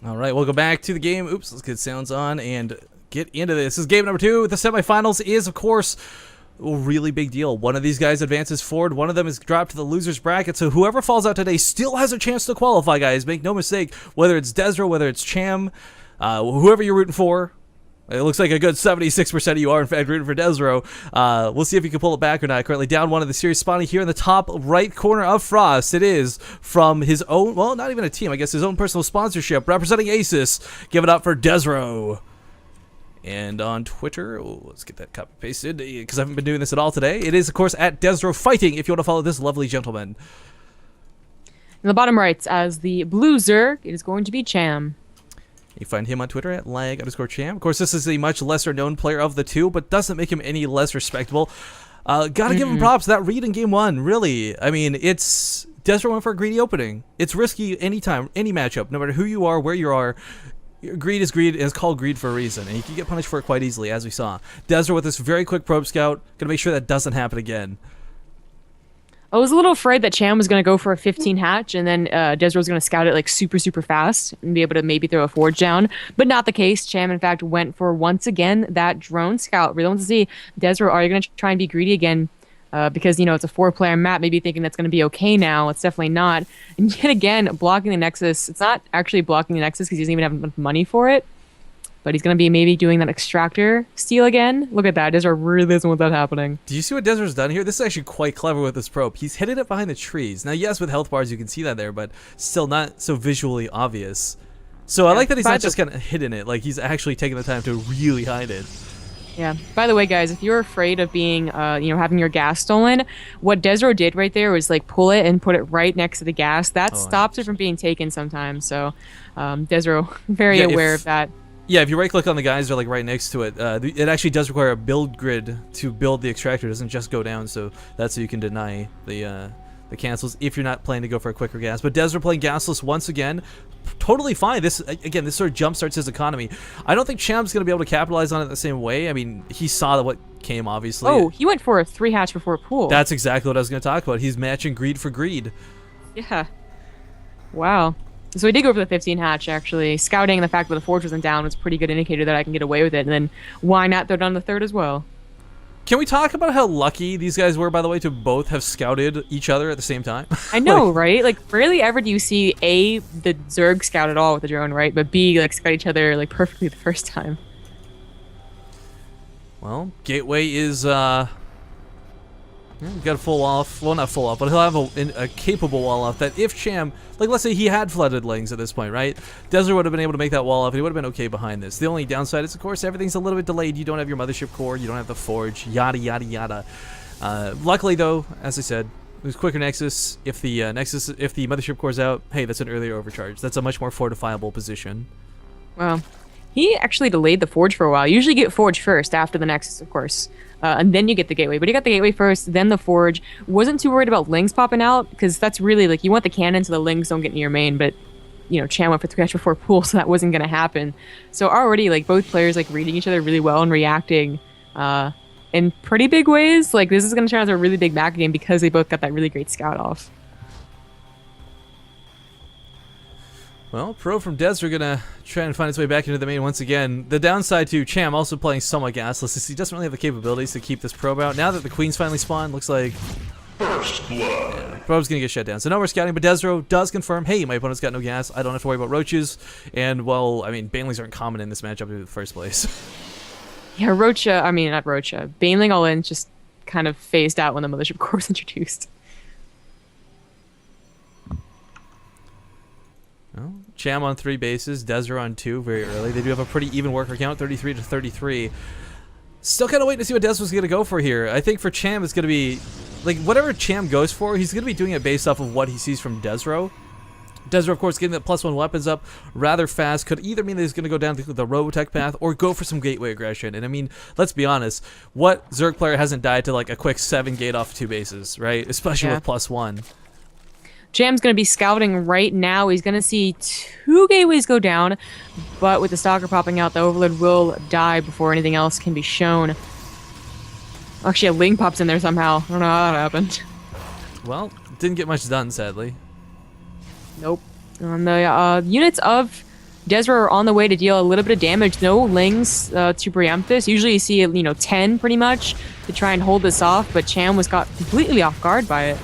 All right, welcome back to the game. Oops, let's get sounds on and get into this. This is game number 2. The semifinals is, of course, a really big deal. One of these guys advances forward. One of them is dropped to the loser's bracket. So whoever falls out today still has a chance to qualify, guys. Make no mistake. Whether it's Desrow, whether it's Cham, whoever you're rooting for. It looks like a good 76% of you are, in fact, rooting for Desrow. We'll see if you can pull it back or not. Currently down one of the series, spawning here in the top right corner of Frost. It is from his own, well, not even a team, I guess his own personal sponsorship, representing Asus. Give it up for Desrow. And on Twitter, let's get that copy pasted, because I haven't been doing this at all today. It is, of course, at Desrow Fighting, if you want to follow this lovely gentleman. In the bottom right, as the blue Zerg, it is going to be Cham. You find him on Twitter at lag_Cham. Of course, this is a much lesser known player of the two, but doesn't make him any less respectable. Gotta give him props. That read in game 1, really. I mean, it's Desrow went for a greedy opening. It's risky anytime, any matchup, no matter who you are, where you are. Greed is greed, and it's called greed for a reason, and you can get punished for it quite easily, as we saw. Desrow with this very quick probe scout, gonna make sure that doesn't happen again. I was a little afraid that Cham was going to go for a 15 hatch, and then Desrow was going to scout it like super fast and be able to maybe throw a forge down, but not the case. Cham, in fact, went for, once again, that drone scout. Really want to see, Desrow, are you going to try and be greedy again? Because, you know, it's a 4-player map, maybe thinking that's going to be okay now. It's definitely not. And yet again, blocking the Nexus. It's not actually blocking the Nexus because he doesn't even have enough money for it. But he's going to be maybe doing that extractor steal again. Look at that. Desrow really doesn't want that happening. Do you see what Desrow's done here? This is actually quite clever with this probe. He's hidden it behind the trees. Now, yes, with health bars, you can see that there, but still not so visually obvious. So I like that he's not just kind of hidden it. Like, he's actually taking the time to really hide it. Yeah. By the way, guys, if you're afraid of being, having your gas stolen, what Desrow did right there was like pull it and put it right next to the gas. That stops it from being taken sometimes. So, Desrow very aware of that. Yeah, if you right-click on the guys that are like right next to it, it actually does require a build grid to build the extractor. It doesn't just go down, so that's so you can deny the cancels if you're not planning to go for a quicker gas. But Desrow playing gasless once again, totally fine. This sort of jumpstarts his economy. I don't think Cham's going to be able to capitalize on it the same way. I mean, he saw what came, obviously. Oh, he went for a 3 hatch before a pool. That's exactly what I was going to talk about. He's matching greed for greed. Yeah. Wow. So he did go for the 15 hatch, actually. Scouting the fact that the forge wasn't down was a pretty good indicator that I can get away with it. And then why not throw down the 3rd as well? Can we talk about how lucky these guys were, by the way, to both have scouted each other at the same time? I know, right? Like, rarely ever do you see A, the Zerg scout at all with the drone, right? But B, like, scout each other, like, perfectly the first time. Well, Gateway is, he's got a full wall off. Well, not full off, but he'll have a capable wall off that if Cham, like let's say he had flooded lanes at this point, right? Desrow would have been able to make that wall off and he would have been okay behind this. The only downside is, of course, everything's a little bit delayed. You don't have your mothership core, you don't have the forge, yada, yada, yada. Luckily, though, as I said, it was quicker Nexus. If the mothership core's out, hey, that's an earlier overcharge. That's a much more fortifiable position. Well, he actually delayed the forge for a while. You usually get forge first after the Nexus, of course. And then you get the gateway. But he got the gateway first, then the forge. Wasn't too worried about lings popping out, because that's really, like, you want the cannon so the lings don't get near your main, but, you know, Cham went for 3 hatch before pool, so that wasn't going to happen. So already, like, both players, like, reading each other really well and reacting in pretty big ways. Like, this is going to turn out to a really big back game because they both got that really great scout off. Well, Pro from Desrow gonna try and find its way back into the main once again. The downside to Cham also playing somewhat gasless is he doesn't really have the capabilities to keep this probe out. Now that the queens finally spawned, looks like First blood. Yeah, probe's gonna get shut down. So no more scouting, but Desrow does confirm, hey, my opponent's got no gas. I don't have to worry about roaches. And well, I mean, banelings aren't common in this matchup in the first place. Yeah, Rocha, I mean, not Rocha. Baneling all in just kind of phased out when the mothership core was introduced. Well, Cham on 3 bases, Desrow on 2 very early. They do have a pretty even worker count, 33 to 33. Still kind of waiting to see what Desrow's going to go for here. I think for Cham, it's going to be, like, whatever Cham goes for, he's going to be doing it based off of what he sees from Desrow. Desrow, of course, getting that +1 weapons up rather fast could either mean that he's going to go down the Robotech path or go for some gateway aggression. And I mean, let's be honest, what Zerg player hasn't died to like a quick 7 gate off 2 bases, right? Especially with +1. Cham's going to be scouting right now. He's going to see 2 gateways go down, but with the Stalker popping out, the Overlord will die before anything else can be shown. Actually, a Ling pops in there somehow. I don't know how that happened. Well, didn't get much done, sadly. Nope. On the units of Desrow are on the way to deal a little bit of damage. No Lings to preempt this. Usually you see, 10 pretty much to try and hold this off, but Cham was caught completely off guard by it.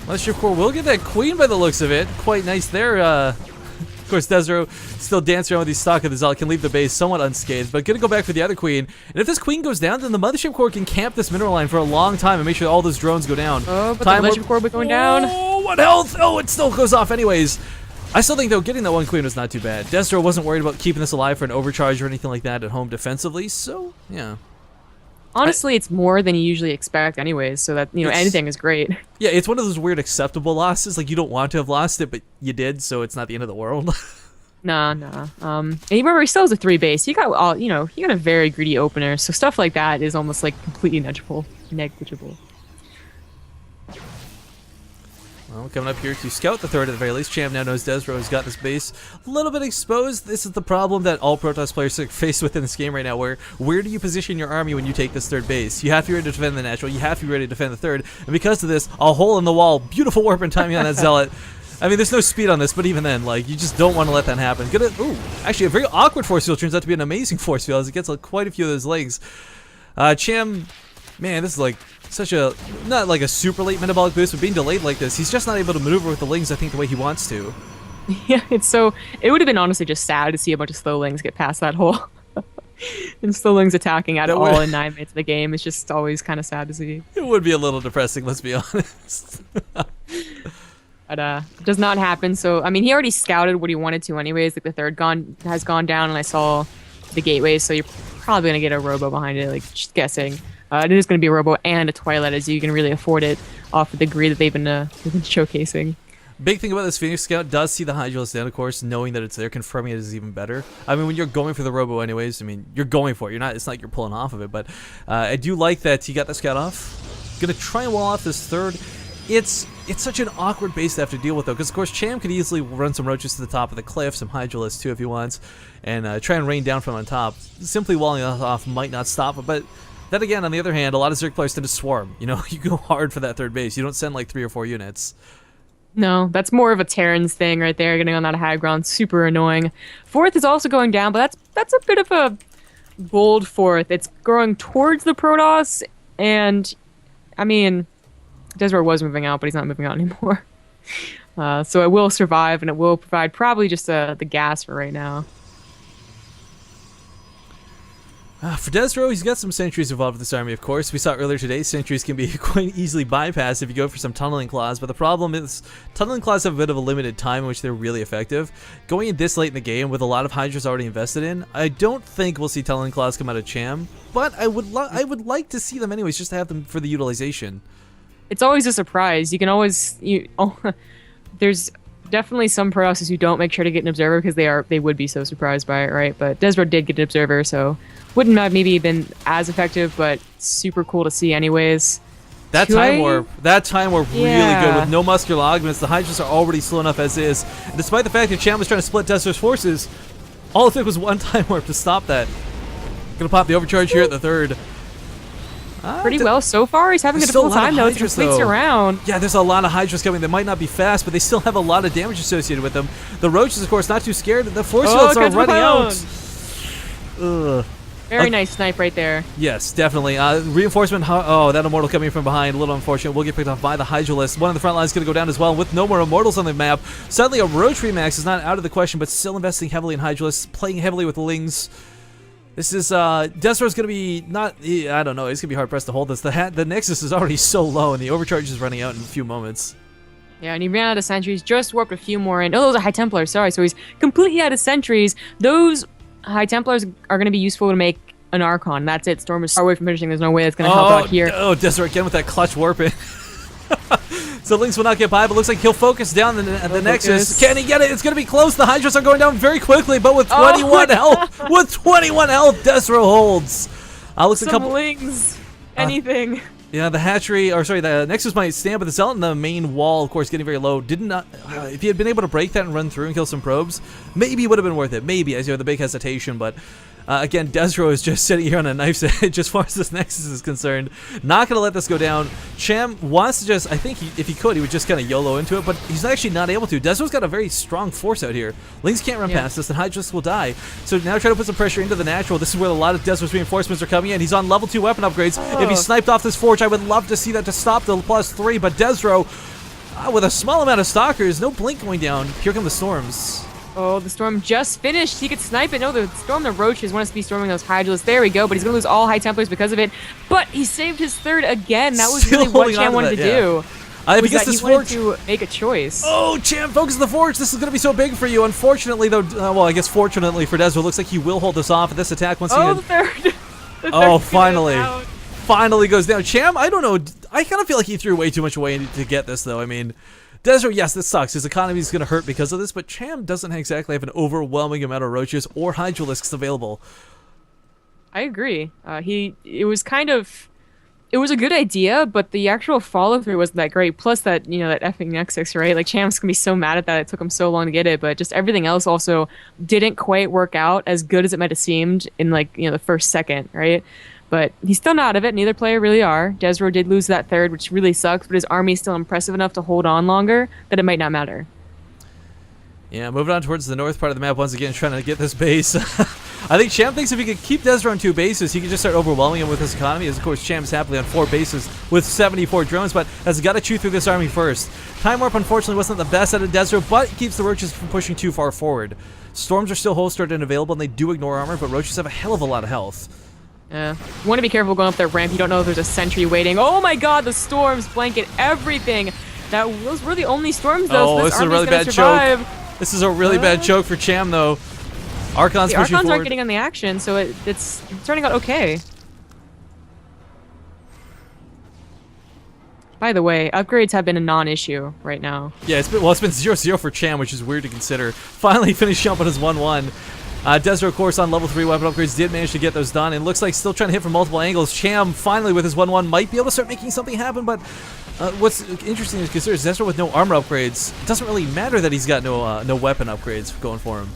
Mothership Core will get that queen by the looks of it. Quite nice there. Of course, Desrow still dancing around with these stock of the Zealot, can leave the base somewhat unscathed, but gonna go back for the other queen. And if this queen goes down, then the Mothership Core can camp this mineral line for a long time and make sure all those drones go down. Oh, but the Mothership Core will be going down. Oh, what health! Oh, it still goes off anyways. I still think, though, getting that one queen was not too bad. Desrow wasn't worried about keeping this alive for an overcharge or anything like that at home defensively, so, yeah. Honestly, it's more than you usually expect anyways, so that, anything is great. Yeah, it's one of those weird acceptable losses. Like, you don't want to have lost it, but you did, so it's not the end of the world. Nah. And you remember, he still has a 3 base. He got all, he got a very greedy opener, so stuff like that is almost, like, completely negligible. Well, coming up here to scout the third at the very least. Cham now knows Desrow has got this base a little bit exposed. This is the problem that all Protoss players are faced with in this game right now, where do you position your army when you take this third base? You have to be ready to defend the natural, you have to be ready to defend the third, and because of this, a hole in the wall, beautiful warp and timing on that Zealot. I mean, there's no speed on this, but even then, like, you just don't want to let that happen. Actually, a very awkward force field turns out to be an amazing force field as it gets quite a few of those legs. Cham, man, this is like such a, not like a super late metabolic boost, but being delayed like this, he's just not able to maneuver with the Lings, I think, the way he wants to. Yeah, it would have been honestly just sad to see a bunch of slow Lings get past that hole. And slow Lings attacking at all in 9 minutes of the game. It's just always kind of sad to see. It would be a little depressing, let's be honest. But it does not happen. So, I mean, he already scouted what he wanted to anyways. Like, the third has gone down, and I saw the gateway, so you're probably going to get a robo behind it, like, just guessing. It is going to be a robo and a Twilight, as you can really afford it off of the greed that they've been showcasing. Big thing about this Phoenix Scout does see the Hydralis down, of course, knowing that it's there, confirming it is even better. I mean, when you're going for the robo anyways, I mean, you're going for it. It's not like you're pulling off of it, but I do like that he got that scout off. Gonna try and wall off this third. It's such an awkward base to have to deal with, though, because, of course, Cham could easily run some roaches to the top of the cliff, some Hydralis, too, if he wants, and try and rain down from on top. Simply walling off might not stop it, but then again, on the other hand, a lot of Zerg players tend to swarm. You go hard for that third base. You don't send, like, 3 or 4 units. No, that's more of a Terran's thing right there, getting on that high ground. Super annoying. Fourth is also going down, but that's a bit of a bold fourth. It's going towards the Protoss, and, I mean, Desrow was moving out, but he's not moving out anymore. So it will survive, and it will provide probably just the gas for right now. For Desrow, he's got some sentries involved with this army, of course. We saw earlier today, sentries can be quite easily bypassed if you go for some tunneling claws, but the problem is, tunneling claws have a bit of a limited time in which they're really effective. Going in this late in the game, with a lot of Hydras already invested in, I don't think we'll see tunneling claws come out of Cham, but I would like to see them anyways, just to have them for the utilization. It's always a surprise. You can always... there's definitely some Protosses who don't make sure to get an Observer because they would be so surprised by it, right? But Desrow did get an Observer, so wouldn't have maybe been as effective, but super cool to see anyways. That time warp really good with no muscular augments. The Hydras are already slow enough as is. And despite the fact that Cham was trying to split Desrow's forces, all it took was one time warp to stop that. Gonna pop the overcharge here at the third. Pretty well so far. He's having a difficult time though. He completes around. Yeah, there's a lot of Hydras coming. They might not be fast, but they still have a lot of damage associated with them. The Roaches, of course, not too scared. The force fields are running out. Ugh. Very nice snipe right there. Yes, definitely. Reinforcement. Oh, that Immortal coming from behind. A little unfortunate. Will get picked off by the Hydralis. One of the front lines is going to go down as well with no more Immortals on the map. Sadly, a Roach Remax is not out of the question, but still investing heavily in Hydralis, playing heavily with Lings. This is, Desrow's gonna be I don't know, he's gonna be hard pressed to hold this. The Nexus is already so low, and the overcharge is running out in a few moments. Yeah, and he ran out of sentries, just warped a few more in. Oh, those are High Templars, sorry. So he's completely out of sentries. Those High Templars are gonna be useful to make an Archon. That's it. Storm is far away from finishing. There's no way it's gonna help out here. Oh, Desrow again with that clutch warp in. So Lynx will not get by, but looks like he'll focus down the Nexus. Can he get it? It's going to be close. The Hydras are going down very quickly, but with 21 health, Desrow holds. Looks Some Lynx. Anything. Yeah, the hatchery, or sorry, the Nexus might stand, but the Zealot in the main wall, of course, getting very low. If he had been able to break that and run through and kill some probes, maybe it would have been worth it. Maybe, as you have the big hesitation, but Again, Desrow is just sitting here on a knife's edge as far as this Nexus is concerned. Not going to let this go down. Cham wants to just, I think if he could, he would just kind of YOLO into it, but he's actually not able to. Desrow's got a very strong force out here. Lynx can't run past this, and Hydralisk will die. So now try to put some pressure into the natural. This is where a lot of Desrow's reinforcements are coming in. He's on level 2 weapon upgrades. If he sniped off this Forge, I would love to see that to stop the +3, but Desrow, with a small amount of Stalkers, no blink going down. Here come the Storms. Oh, the Storm just finished. He could snipe it. No, the Storm, the Roaches want to be storming those Hydralisks. There we go, but he's going to lose all High Templars because of it. But he saved his third again. That was Still really what holding on Cham to wanted that, to do. Because He this wanted Forge... to make a choice. Oh, Cham focuses the Forge. This is going to be so big for you. Unfortunately, though, well, I guess fortunately for Desrow, looks like he will hold this off at this attack once again. The third. Oh, finally. Finally goes down. Cham, I don't know. I kind of feel like he threw way too much away to get this, though. I mean, Desrow, yes, this sucks. His economy is going to hurt because of this, but Cham doesn't exactly have an overwhelming amount of Roaches or Hydralisks available. I agree. It was a good idea, but the actual follow through wasn't that great. Plus that, that effing Nexus, right? Like Cham's gonna be so mad at that it took him so long to get it, but just everything else also didn't quite work out as good as it might have seemed in the first second, right? But he's still not out of it. Neither player really are. Desrow did lose that third, which really sucks, but his army is still impressive enough to hold on longer that it might not matter. Yeah, moving on towards the north part of the map once again, trying to get this base. I think Cham thinks if he could keep Desrow on 2 bases, he could just start overwhelming him with his economy, as of course Cham's happily on 4 bases with 74 drones, but has got to chew through this army first. Time Warp unfortunately wasn't the best out of Desrow, but it keeps the Roaches from pushing too far forward. Storms are still holstered and available, and they do ignore armor, but Roaches have a hell of a lot of health. Yeah. You want to be careful going up that ramp. You don't know if there's a sentry waiting. Oh my god, the Storms blanket everything. Those were the only Storms, though, so this is a really bad choke. This is a really bad choke for Cham, though. Archon's the pushing Archons forward. aren't getting on the action, so it's turning out okay. By the way, upgrades have been a non-issue right now. Yeah, it's been 0-0 for Cham, which is weird to consider. Finally finished jumping his 1-1. Desrow, of course, on level 3 weapon upgrades did manage to get those done, and looks like still trying to hit from multiple angles. Cham, finally, with his 1-1, might be able to start making something happen, but what's interesting to consider is Desrow with no armor upgrades. It doesn't really matter that he's got no weapon upgrades going for him.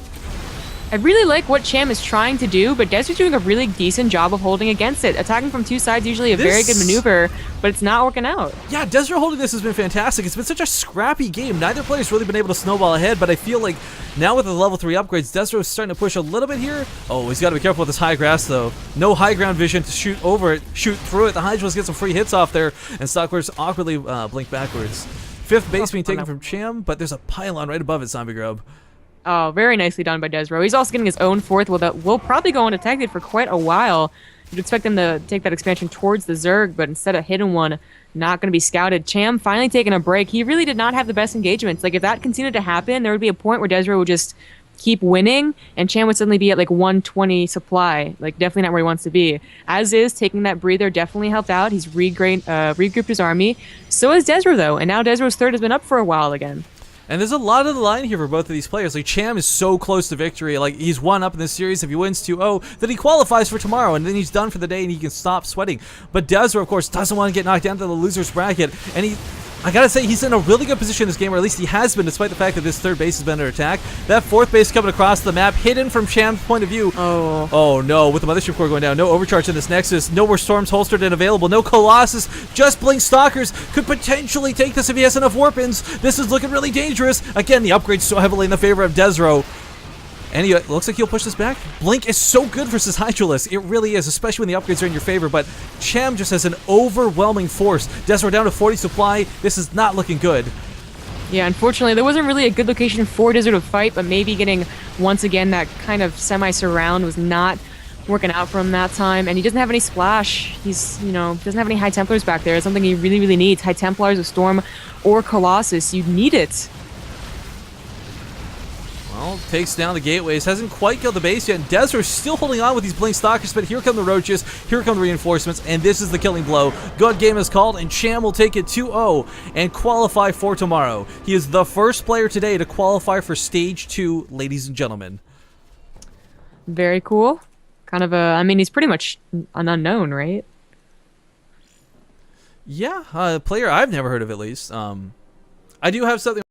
I really like what Cham is trying to do, but Desrow's doing a really decent job of holding against it. Attacking from 2 sides usually a very good maneuver, but it's not working out. Yeah, Desrow holding this has been fantastic. It's been such a scrappy game. Neither player's really been able to snowball ahead, but I feel like now with the level 3 upgrades, Desrow's starting to push a little bit here. Oh, he's got to be careful with this high grass, though. No high ground vision to shoot over it, shoot through it. The Hydralisk gets some free hits off there, and Stalkers awkwardly blink backwards. 5th base being taken from Cham, but there's a pylon right above it, Zombie Grub. Oh, very nicely done by Desrow. He's also getting his own 4th, that will probably go undetected for quite a while. You'd expect him to take that expansion towards the Zerg, but instead of hitting one, not going to be scouted. Cham finally taking a break. He really did not have the best engagements. Like, if that continued to happen, there would be a point where Desrow would just keep winning, and Cham would suddenly be at, 120 supply. Definitely not where he wants to be. As is, taking that breather definitely helped out. He's regrouped his army. So has Desrow, though, and now Desrow's 3rd has been up for a while again. And there's a lot of the line here for both of these players. Cham is so close to victory. He's 1 up in this series. If he wins 2-0, then he qualifies for tomorrow, and then he's done for the day, and he can stop sweating. But Desrow, of course, doesn't want to get knocked down to the loser's bracket, and I gotta say, he's in a really good position in this game, or at least he has been, despite the fact that this 3rd base has been under attack. That 4th base coming across the map, hidden from Cham's point of view. Oh no, with the Mothership Core going down. No overcharge in this Nexus. No more Storms holstered and available. No Colossus. Just Blink Stalkers could potentially take this if he has enough Warpins. This is looking really dangerous. Again, the upgrade's so heavily in the favor of Desrow. And it looks like he'll push this back. Blink is so good versus Hydralisk. It really is, especially when the upgrades are in your favor. But Cham just has an overwhelming force. Desrow down to 40 supply. This is not looking good. Yeah, unfortunately, there wasn't really a good location for Desrow to fight, but maybe getting, once again, that kind of semi-surround was not working out for him that time. And he doesn't have any splash. He's, doesn't have any High Templars back there. It's something he really, really needs. High Templars, a Storm, or Colossus. You need it. Well, takes down the gateways, hasn't quite killed the base yet. Desrow still holding on with these Blink Stalkers, but here come the Roaches, here come the reinforcements, and this is the killing blow. Good game is called, and Cham will take it 2-0 and qualify for tomorrow. He is the first player today to qualify for Stage 2, ladies and gentlemen. Very cool. Kind of he's pretty much an unknown, right? Yeah, a player I've never heard of at least. I do have something